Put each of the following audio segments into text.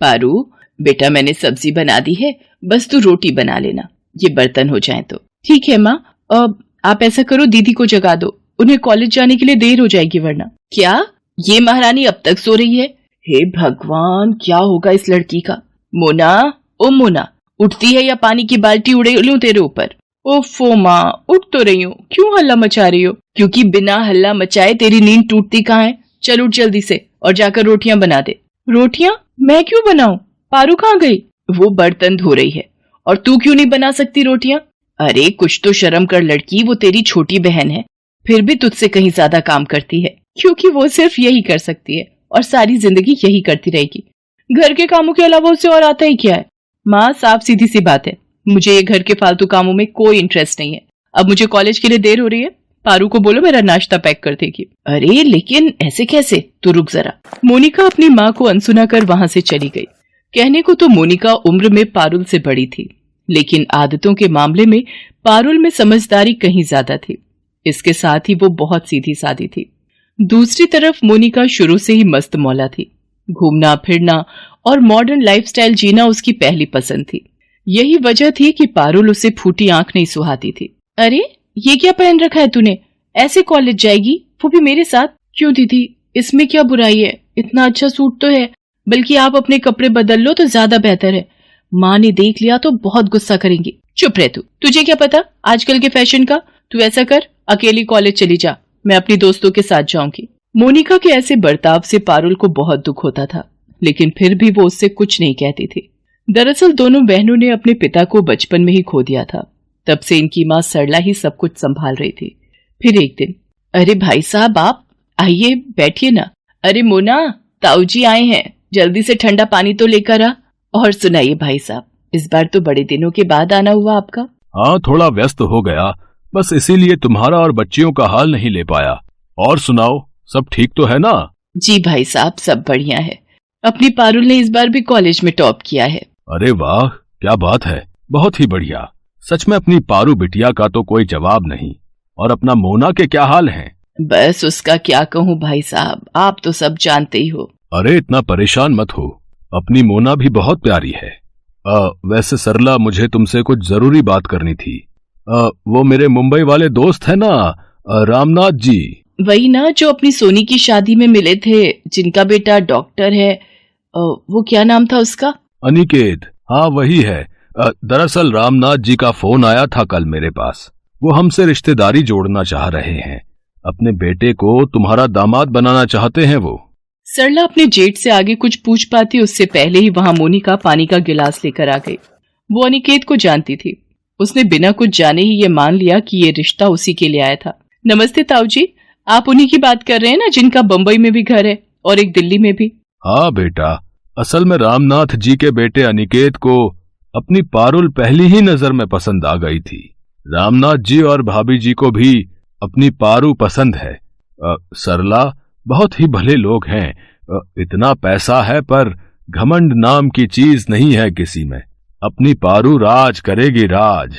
पारू बेटा, मैंने सब्जी बना दी है, बस तू रोटी बना लेना, ये बर्तन हो जाए तो। ठीक है माँ। अब आप ऐसा करो, दीदी को जगा दो, उन्हें कॉलेज जाने के लिए देर हो जाएगी वरना। क्या ये महारानी अब तक सो रही है? हे भगवान, क्या होगा इस लड़की का। मोना, ओ मोना, उठती है या पानी की बाल्टी उड़े लूं तेरे ऊपर? ओफो माँ, उठ तो रही हूँ, क्यों हल्ला मचा रही हो? क्योंकि बिना हल्ला मचाए तेरी नींद टूटती कहाँ है। चल उठ जल्दी से और जाकर रोटियां बना दे। रोटियां? मैं क्यों बनाऊं? पारू कहाँ गई? वो बर्तन धो रही है। और तू क्यों नहीं बना सकती रोटियां? अरे कुछ तो शर्म कर लड़की, वो तेरी छोटी बहन है, फिर भी तुझसे कहीं ज्यादा काम करती है, क्योंकि वो सिर्फ यही कर सकती है और सारी जिंदगी यही करती रहेगी। घर के कामों के अलावा उसे और आता ही क्या है? माँ, साफ सीधी सी बात है, मुझे ये घर के फालतू कामों में कोई इंटरेस्ट नहीं है। अब मुझे कॉलेज के लिए देर हो रही है, पारू को बोलो मेरा नाश्ता पैक कर देगी। अरे लेकिन ऐसे कैसे? तू रुक जरा। मोनिका अपनी माँ को अनसुना कर वहां से चली गई। कहने को तो मोनिका उम्र में पारुल से बड़ी थी, लेकिन आदतों के मामले में पारुल में समझदारी कहीं ज्यादा थी। इसके साथ ही वो बहुत सीधी सादी थी। दूसरी तरफ मोनिका शुरू से ही मस्त मौला थी। घूमना फिरना और मॉडर्न लाइफस्टाइल जीना उसकी पहली पसंद थी। यही वजह थी कि पारुल उसे फूटी आंख नहीं सुहाती थी। अरे ये क्या पहन रखा है तूने? ऐसे कॉलेज जाएगी, वो भी मेरे साथ? क्यों दीदी, इसमें क्या बुराई है? इतना अच्छा सूट तो है, बल्कि आप अपने कपड़े बदल लो तो ज्यादा बेहतर है। माँ ने देख लिया तो बहुत गुस्सा करेंगी। चुप रह तू, तुझे क्या पता आजकल के फैशन का? तू ऐसा कर, अकेली कॉलेज चली जा, मैं अपनी दोस्तों के साथ जाऊंगी। मोनिका के ऐसे बर्ताव से पारुल को बहुत दुख होता था, लेकिन फिर भी वो उससे कुछ नहीं कहती थी। दरअसल दोनों बहनों ने अपने पिता को बचपन में ही खो दिया था। तब से इनकी माँ सरला ही सब कुछ संभाल रही थी। फिर एक दिन, अरे भाई साहब, आप आइए, बैठिए ना। अरे मोना, ताऊ जी आए हैं, जल्दी से ठंडा पानी तो लेकर आ। और सुनाइए भाई साहब, इस बार तो बड़े दिनों के बाद आना हुआ आपका। हाँ, थोड़ा व्यस्त हो गया, बस इसीलिए तुम्हारा और बच्चियों का हाल नहीं ले पाया। और सुनाओ, सब ठीक तो है ना? जी भाई साहब, सब बढ़िया है। अपनी पारुल ने इस बार भी कॉलेज में टॉप किया है। अरे वाह, क्या बात है, बहुत ही बढ़िया। सच में अपनी पारू बिटिया का तो कोई जवाब नहीं। और अपना मोना के क्या हाल हैं? बस उसका क्या कहूँ भाई साहब, आप तो सब जानते ही हो। अरे इतना परेशान मत हो, अपनी मोना भी बहुत प्यारी है। वैसे सरला, मुझे तुमसे कुछ जरूरी बात करनी थी। वो मेरे मुंबई वाले दोस्त है ना, रामनाथ जी। वही ना, जो अपनी सोनी की शादी में मिले थे, जिनका बेटा डॉक्टर है। वो क्या नाम था उसका? अनिकेत। हाँ वही है। दरअसल रामनाथ जी का फोन आया था कल मेरे पास। वो हमसे रिश्तेदारी जोड़ना चाह रहे हैं। अपने बेटे को तुम्हारा दामाद बनाना चाहते हैं वो। सरला अपने जेठ से आगे कुछ पूछ पाती उससे पहले ही वहां मोनिका पानी का गिलास लेकर आ गई। वो अनिकेत को जानती थी। उसने बिना कुछ जाने ही ये मान लिया कि ये रिश्ता उसी के लिए आया था। नमस्ते ताऊ जी, आप उन्हीं की बात कर रहे हैं ना, जिनका बम्बई में भी घर है और एक दिल्ली में भी? हाँ बेटा, असल में रामनाथ जी के बेटे अनिकेत को अपनी पारुल पहली ही नजर में पसंद आ गई थी। रामनाथ जी और भाभी जी को भी अपनी पारू पसंद है। सरला बहुत ही भले लोग हैं। इतना पैसा है पर घमंड नाम की चीज नहीं है किसी में। अपनी पारू राज करेगी, राज।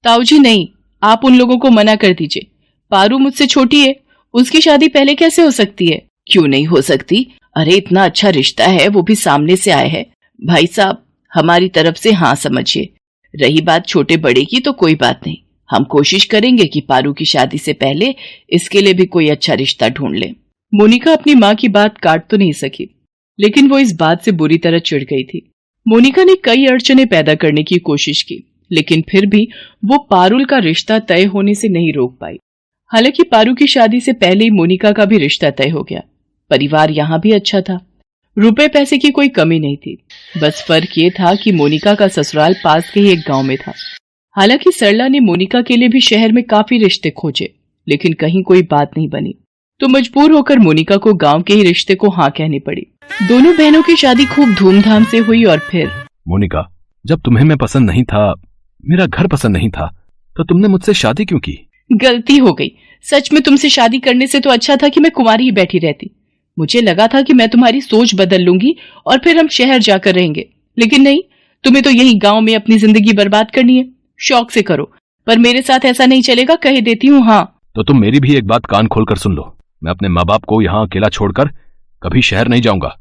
ताऊ जी नहीं, आप उन लोगों को मना कर दीजिए। पारू मुझसे छोटी है, उसकी शादी पहले कैसे हो सकती है? क्यों नहीं हो सकती? अरे इतना अच्छा रिश्ता है, वो भी सामने से आया है। भाई साहब, हमारी तरफ से हाँ समझिए। रही बात छोटे बड़े की तो कोई बात नहीं, हम कोशिश करेंगे कि पारू की शादी से पहले इसके लिए भी कोई अच्छा रिश्ता ढूंढ ले। मोनिका अपनी माँ की बात काट तो नहीं सकी, लेकिन वो इस बात से बुरी तरह चिढ़ गई थी। मोनिका ने कई अड़चने पैदा करने की कोशिश की, लेकिन फिर भी वो पारुल का रिश्ता तय होने से नहीं रोक पाई। हालांकि पारू की शादी से पहले ही मोनिका का भी रिश्ता तय हो गया। परिवार यहाँ भी अच्छा था, रुपए पैसे की कोई कमी नहीं थी। बस फर्क ये था कि मोनिका का ससुराल पास के ही एक गांव में था। हालांकि सरला ने मोनिका के लिए भी शहर में काफी रिश्ते खोजे, लेकिन कहीं कोई बात नहीं बनी, तो मजबूर होकर मोनिका को गांव के ही रिश्ते को हाँ कहनी पड़ी। दोनों बहनों की शादी खूब धूमधाम से हुई। और फिर मोनिका, जब तुम्हें मैं पसंद नहीं था, मेरा घर पसंद नहीं था, तो तुमने मुझसे शादी क्यों की? गलती हो गई। सच में तुमसे शादी करने से तो अच्छा था कि मैं कुंवारी ही बैठी रहती। मुझे लगा था कि मैं तुम्हारी सोच बदल लूंगी और फिर हम शहर जाकर रहेंगे, लेकिन नहीं, तुम्हें तो यही गांव में अपनी जिंदगी बर्बाद करनी है। शौक से करो, पर मेरे साथ ऐसा नहीं चलेगा, कह देती हूँ। हाँ तो तुम मेरी भी एक बात कान खोलकर सुन लो। मैं अपने माँ बाप को यहाँ अकेला छोड़कर कभी शहर नहीं जाऊंगा,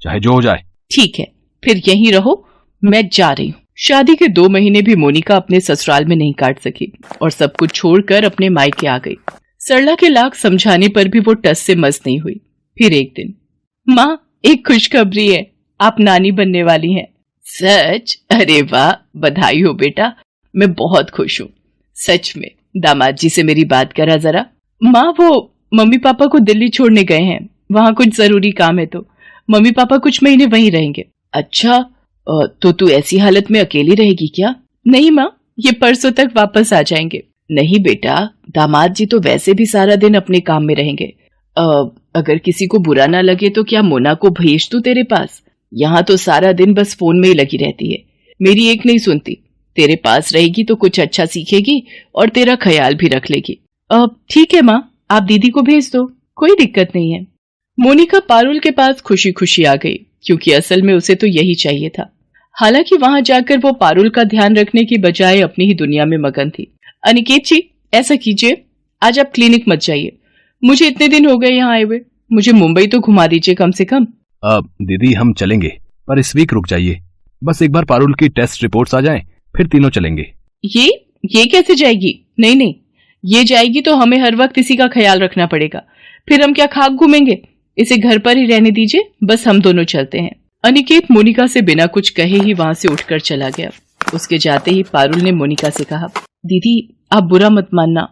चाहे जो हो जाए। ठीक है, फिर यहीं रहो, मैं जा रही हूँ। शादी के 2 महीने भी मोनिका अपने ससुराल में नहीं काट सकी और सब कुछ छोड़कर अपने मायके आ गई। सरला के लाख समझाने पर भी वो टस से मस नहीं हुई। फिर एक दिन, माँ एक खुशखबरी है, आप नानी बनने वाली हैं। सच? अरे वाह, बधाई हो बेटा, मैं बहुत खुश हूँ। सच में? दामाद जी से मेरी बात करा जरा। माँ वो मम्मी पापा को दिल्ली छोड़ने गए हैं, वहां कुछ जरूरी काम है तो मम्मी पापा कुछ महीने वहीं रहेंगे। अच्छा, तो तू ऐसी हालत में अकेली रहेगी क्या? नहीं माँ, ये परसों तक वापस आ जाएंगे। नहीं बेटा, दामाद जी तो वैसे भी सारा दिन अपने काम में रहेंगे। अगर किसी को बुरा ना लगे तो क्या मोना को भेज दूं तेरे पास? यहाँ तो सारा दिन बस फोन में ही लगी रहती है, मेरी एक नहीं सुनती। तेरे पास रहेगी तो कुछ अच्छा सीखेगी और तेरा ख्याल भी रख लेगी। ठीक है माँ, आप दीदी को भेज दो, कोई दिक्कत नहीं है। मोनिका पारुल के पास खुशी खुशी आ गई, क्योंकि असल में उसे तो यही चाहिए था। हालांकि वहां जाकर वो पारुल का ध्यान रखने की बजाय अपनी ही दुनिया में मगन थी। अनिकेत जी, ऐसा कीजिए, आज आप क्लिनिक मत जाइए, मुझे इतने दिन हो गए यहाँ आए हुए, मुझे मुंबई तो घुमा दीजिए कम से कम। दीदी हम चलेंगे, पर इस वीक रुक जाइए, बस एक बार पारुल की टेस्ट रिपोर्ट्स आ जाएं, फिर तीनों चलेंगे। ये कैसे जाएगी? नहीं नहीं, ये जाएगी तो हमें हर वक्त इसी का ख्याल रखना पड़ेगा, फिर हम क्या खाक घूमेंगे। इसे घर पर ही रहने दीजिए, बस हम दोनों चलते हैं। अनिकेत मोनिका से बिना कुछ कहे ही वहां से उठकर चला गया। उसके जाते ही पारुल ने मोनिका से कहा, दीदी आप बुरा मत मानना,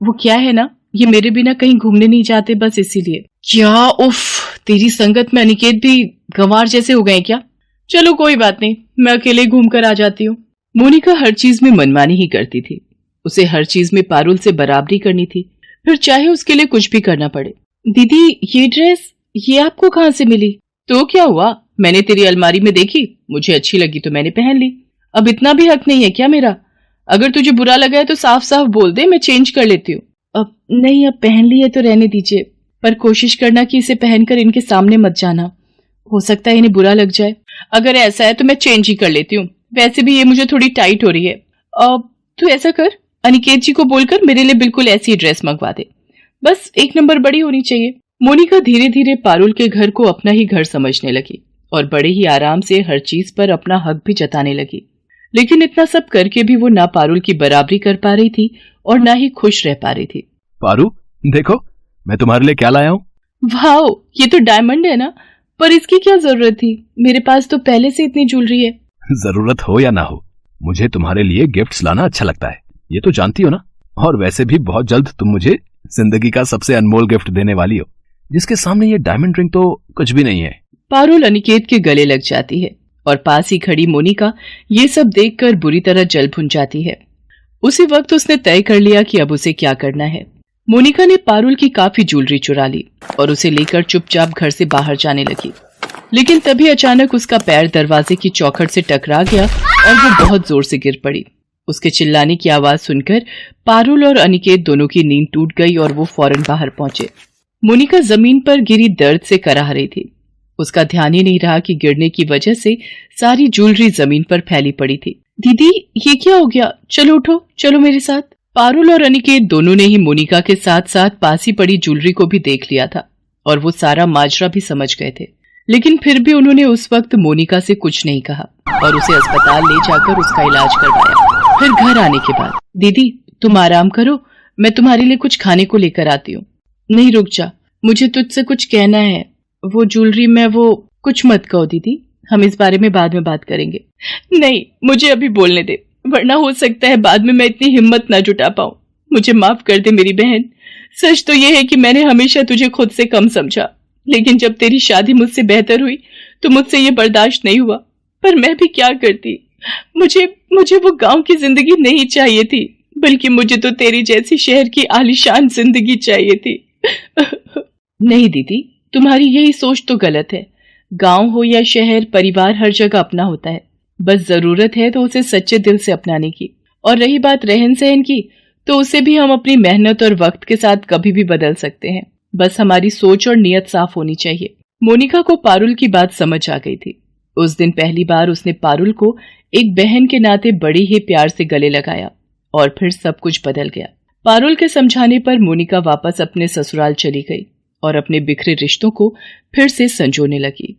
वो क्या है ना, ये मेरे बिना कहीं घूमने नहीं जाते, बस इसीलिए। क्या उफ, तेरी संगत में अनिकेत भी गंवार जैसे हो गए क्या? चलो कोई बात नहीं, मैं अकेले घूम कर आ जाती हूँ। मोनिका हर चीज में मनमानी ही करती थी, उसे हर चीज में पारुल से बराबरी करनी थी, फिर चाहे उसके लिए कुछ भी करना पड़े। दीदी ये ड्रेस, ये आपको कहाँ से मिली? तो क्या हुआ, मैंने तेरी अलमारी में देखी, मुझे अच्छी लगी तो मैंने पहन ली। अब इतना भी हक नहीं है क्या मेरा? अगर तुझे बुरा लगा है तो साफ साफ बोल दे, मैं चेंज कर लेती हूँ। अब नहीं, अब पहन ली है तो रहने दीजिए, पर कोशिश करना कि इसे पहनकर इनके सामने मत जाना, हो सकता है इन्हें बुरा लग जाए। अगर ऐसा है तो मैं चेंज ही कर लेती हूँ, वैसे भी ये मुझे थोड़ी टाइट हो रही है। अब तू ऐसा कर, अनिकेत जी को बोलकर मेरे लिए बिल्कुल ऐसी ड्रेस मंगवा दे, बस 1 नंबर बड़ी होनी चाहिए। मोनिका धीरे धीरे पारुल के घर को अपना ही घर समझने लगी और बड़े ही आराम से हर चीज पर अपना हक भी जताने लगी। लेकिन इतना सब करके भी वो ना पारुल की बराबरी कर पा रही थी और ना ही खुश रह पा रही थी। पारू देखो, मैं तुम्हारे लिए क्या लाया हूँ। वाह, ये तो डायमंड है ना, पर इसकी क्या जरूरत थी, मेरे पास तो पहले से इतनी ज्वेलरी है। जरूरत हो या ना हो, मुझे तुम्हारे लिए गिफ्ट्स लाना अच्छा लगता है, ये तो जानती हो ना। और वैसे भी बहुत जल्द तुम मुझे जिंदगी का सबसे अनमोल गिफ्ट देने वाली हो, जिसके सामने ये डायमंड रिंग तो कुछ भी नहीं है। पारुल अनिकेत के गले लग जाती है और पास ही खड़ी मोनिका ये सब देखकर बुरी तरह जल भुन जाती है। उसी वक्त उसने तय कर लिया कि अब उसे क्या करना है। मोनिका ने पारुल की काफी ज्वेलरी चुरा ली और उसे लेकर चुपचाप घर से बाहर जाने लगी। लेकिन तभी अचानक उसका पैर दरवाजे की चौखट से टकरा गया और वो बहुत जोर से गिर पड़ी। उसके चिल्लाने की आवाज सुनकर पारुल और अनिकेत दोनों की नींद टूट गई और वो फौरन बाहर पहुंचे। मोनिका जमीन पर गिरी दर्द से कराह रही थी। उसका ध्यान ही नहीं रहा कि गिरने की वजह से सारी ज्वेलरी जमीन पर फैली पड़ी थी। दीदी ये क्या हो गया, चलो उठो, चलो मेरे साथ। पारुल और अनिकेत दोनों ने ही मोनिका के साथ साथ पास ही पड़ी ज्वेलरी को भी देख लिया था और वो सारा माजरा भी समझ गए थे। लेकिन फिर भी उन्होंने उस वक्त मोनिका से कुछ नहीं कहा और उसे अस्पताल ले जाकर उसका इलाज करवाया। फिर घर आने के बाद, दीदी तुम आराम करो, मैं तुम्हारे लिए कुछ खाने को लेकर आती हूँ। नहीं रुक जा, मुझे तुझसे कुछ कहना है। वो ज्वेलरी में वो कुछ मत कहो दीदी, हम इस बारे में बाद में बात करेंगे। नहीं, मुझे अभी बोलने दे, वरना हो सकता है बाद में मैं इतनी हिम्मत ना जुटा पाऊं। मुझे माफ कर दे मेरी बहन। सच तो यह है कि मैंने हमेशा तुझे खुद से कम समझा, लेकिन जब तेरी शादी मुझसे बेहतर हुई तो मुझसे ये बर्दाश्त नहीं हुआ। पर मैं भी क्या करती, मुझे वो गांव की जिंदगी नहीं चाहिए थी, बल्कि मुझे तो तेरी जैसी शहर की आलीशान जिंदगी चाहिए थी। नहीं दीदी, तुम्हारी यही सोच तो गलत है। गांव हो या शहर, परिवार हर जगह अपना होता है, बस जरूरत है तो उसे सच्चे दिल से अपनाने की। और रही बात रहन सहन की, तो उसे भी हम अपनी मेहनत और वक्त के साथ कभी भी बदल सकते हैं, बस हमारी सोच और नियत साफ होनी चाहिए। मोनिका को पारुल की बात समझ आ गई थी। उस दिन पहली बार उसने पारुल को एक बहन के नाते बड़ी ही प्यार से गले लगाया और फिर सब कुछ बदल गया। पारुल के समझाने पर मोनिका वापस अपने ससुराल चली गई और अपने बिखरे रिश्तों को फिर से संजोने लगी।